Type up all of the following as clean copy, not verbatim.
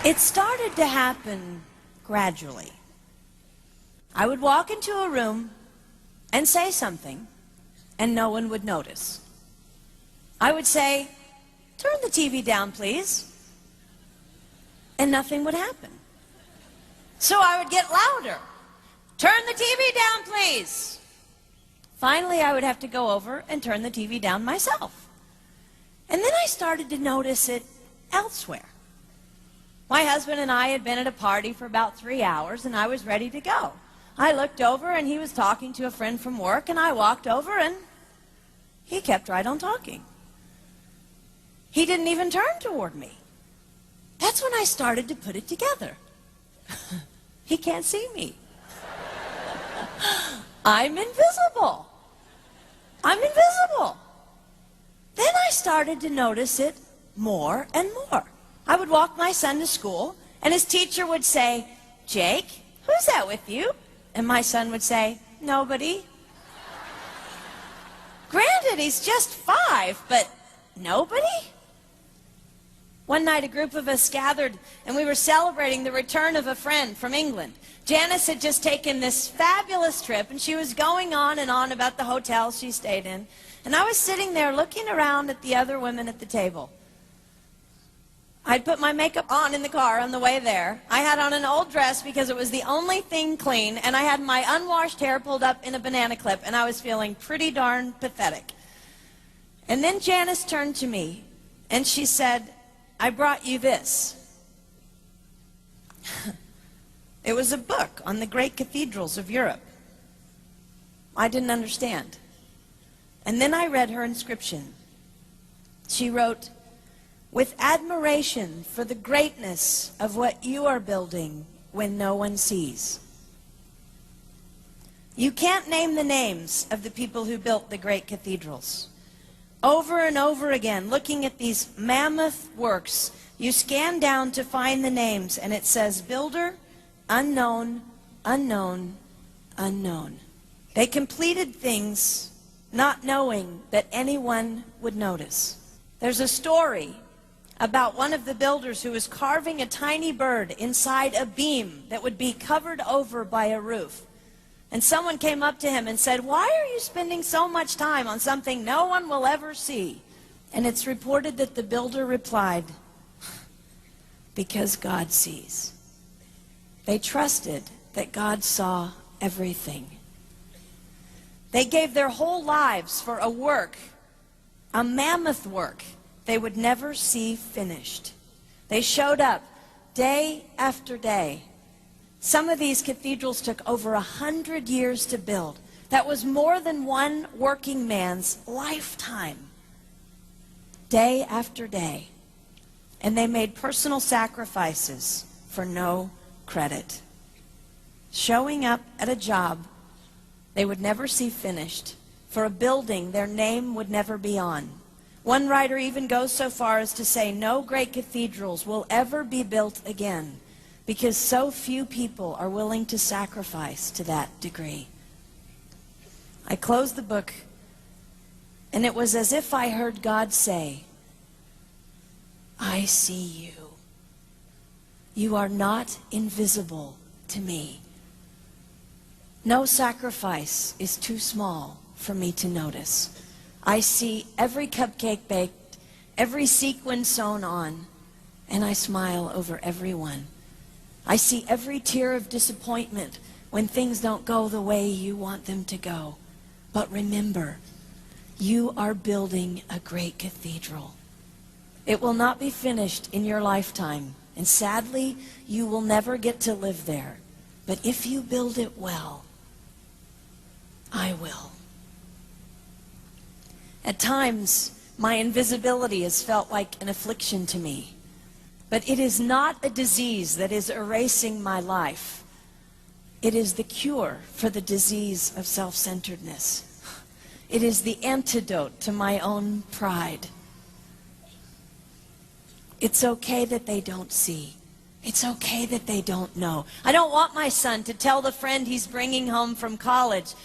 It started to happen gradually. I would walk into a room and say something, and no one would notice. I would say, "Turn the TV down, please," and nothing would happen. So I would get louder. "Turn the TV down, please." Finally, I would have to go over and turn the TV down myself. And then I started to notice it elsewhere. My husband and I had been at a party for about 3 hours, and I was ready to go. I looked over, and he was talking to a friend from work, and I walked over, and he kept right on talking. He didn't even turn toward me. That's when I started to put it together. He can't see me. I'm invisible. I'm invisible. Then I started to notice it more and more. I would walk my son to school, and his teacher would say, "Jake, who's that with you?" And my son would say, "Nobody." Granted, he's just 5, but nobody? One night, a group of us gathered, and we were celebrating the return of a friend from England. Janice had just taken this fabulous trip, and she was going on and on about the hotel she stayed in. And I was sitting there looking around at the other women at the table. I'd put my makeup on in the car on the way there. I had on an old dress because it was the only thing clean, and I had my unwashed hair pulled up in a banana clip, and I was feeling pretty darn pathetic. And then Janice turned to me, and she said, "I brought you this." It was a book on the great cathedrals of Europe. I didn't understand. And then I read her inscription. She wrote, "With admiration for the greatness of what you are building when no one sees." You can't name the names of the people who built the great cathedrals. Over and over again, looking at these mammoth works, you scan down to find the names, and it says, "Builder, unknown, unknown, unknown." They completed things not knowing that anyone would notice. There's a story about one of the builders who was carving a tiny bird inside a beam that would be covered over by a roof. And someone came up to him and said, "Why are you spending so much time on something no one will ever see?" And it's reported that the builder replied, "Because God sees." They trusted that God saw everything. They gave their whole lives for a work, a mammoth work, they would never see finished. They showed up day after day. Some of these cathedrals took over 100 years to build. That was more than one working man's lifetime. Day after day. And they made personal sacrifices for no credit. Showing up at a job they would never see finished, for a building their name would never be on. One writer even goes so far as to say no great cathedrals will ever be built again because so few people are willing to sacrifice to that degree. I closed the book, and it was as if I heard God say, "I see you. You are not invisible to me. No sacrifice is too small for me to notice. I see every cupcake baked, every sequin sewn on, and I smile over every one. I see every tear of disappointment when things don't go the way you want them to go. But remember, you are building a great cathedral. It will not be finished in your lifetime, and sadly, you will never get to live there. But if you build it well, I will." At times, my invisibility has felt like an affliction to me. But it is not a disease that is erasing my life. It is the cure for the disease of self-centeredness. It is the antidote to my own pride. It's okay that they don't see. It's okay that they don't know. I don't want my son to tell the friend he's bringing home from college,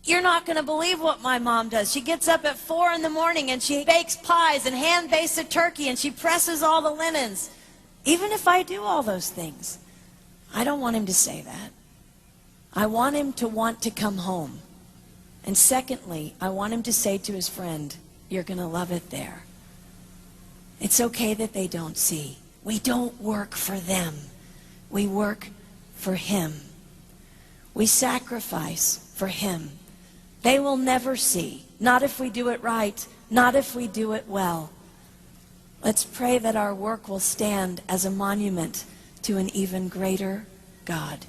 "You're not going to believe what my mom does. She gets up at 4 in the morning and she bakes pies and hand bastes a turkey and she presses all the linens." Even if I do all those things, I don't want him to say that. I want him to want to come home. And secondly, I want him to say to his friend, you're going to love it there. It's okay that they don't see. We don't work for them. We work for him. We sacrifice for him. They will never see. Not if we do it right. Not if we do it well. Let's pray that our work will stand as a monument to an even greater God.